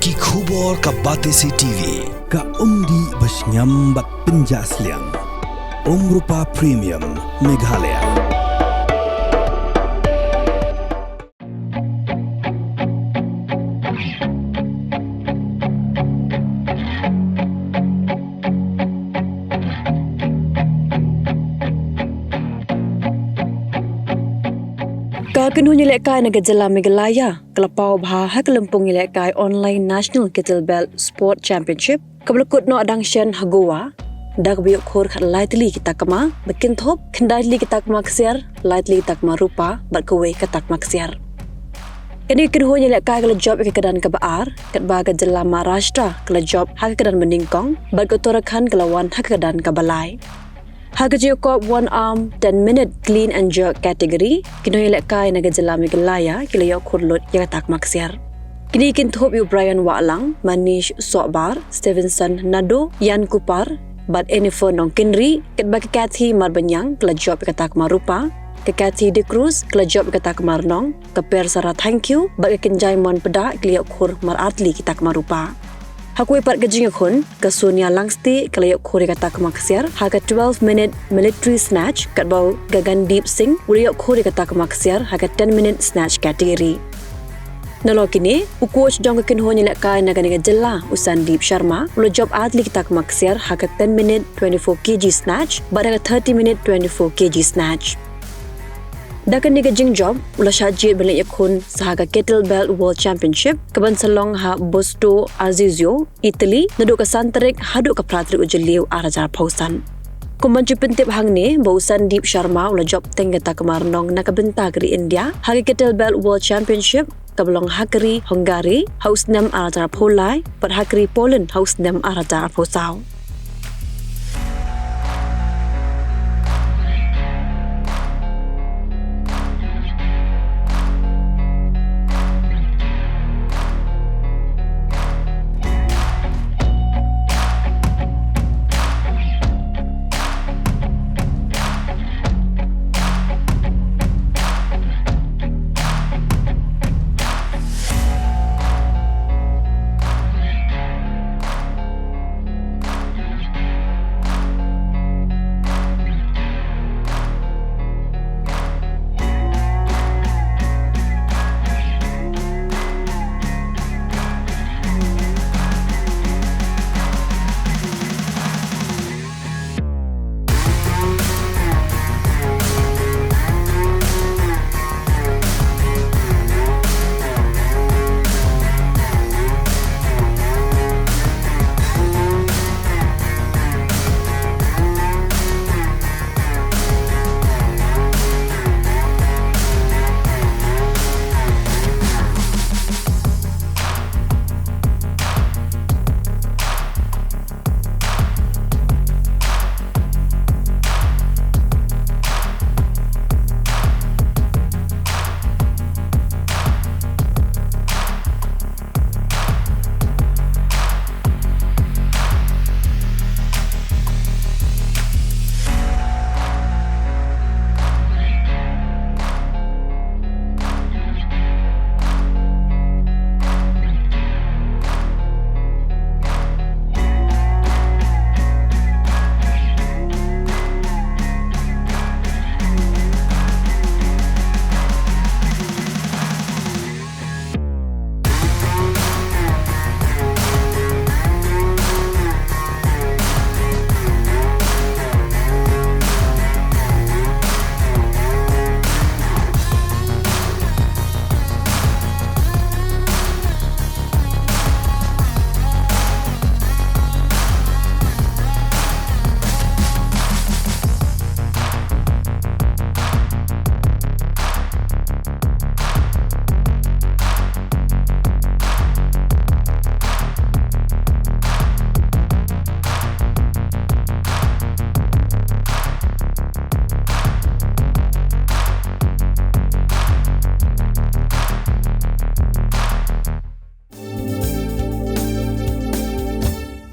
Ki khubor ka Batesi TV. Ka umdi basnyam bat penjaslian. Rupa Premium Meghalaya. Kakenuh nyelekai negara Jela Meghalaya, kelapau bahah kelempung nyelekai online National Kettlebell Sport Championship, kebelakut no adang shen hagoa, dak biuk Khur kat Tylli kita Takma, bikin top, kendali kita Takma kesiar, Tylli Takma rupa, berkuwe ke Takma kesiar. Kini kenuh nyelekai kalau job ke kedan kebaar, kat bahagian Jela Maharashtra, kalau job hak kedan meningkong, berkuturakan kelawan hak kedan kebalai. Harga Jokop 1 arm 10 minute clean and jerk kategori kini lekai negara Jela Meghalaya kila yok Khur yang tak maksiar. Kini kintup yu Brian Walang, Manish Sokbar, Stevenson Nado, Yan Kupar, Bad Enifer Nong Kinri, ket bagi Kathy Marbanyang kila job ke Takma rupa, ke Kathy De Cruz kila job ke Takma Nong, ke Per Sarah thank you, bagi Kenjai Mon Peda kila yok Khur Maratli ke Takma rupa. Hakui part gajing akun ke Sonia Langsti kalau yok Khur kata kemaksiar harga 12 minute military snatch kat bau Gagan Deep Singh uri yok Khur kata kemaksiar harga 10 minute snatch kategori. Nalo kini coach dong ke kinho nyelekai naga Jela Usan Deep Sharma ulo job atli kita kemaksiar harga 10 minute 24 kg snatch pada 30 minute 24 kg snatch. Dakan ni gajing job ulah syajid balik yakun sahaga Kettlebell World Championship keban salong ha Bosto Azizio Italy naduk ke santarik haduk ke pratrik ujeliu arajar pausan. Kumbanci pentip hang ni Usan Deep Sharma ulah job tenggata kemarnong nak benta keri India hagi Kettlebell World Championship kebalong hakeri Hungary haus 6 arajar polai per hakeri Poland haus 6 arajar pausau.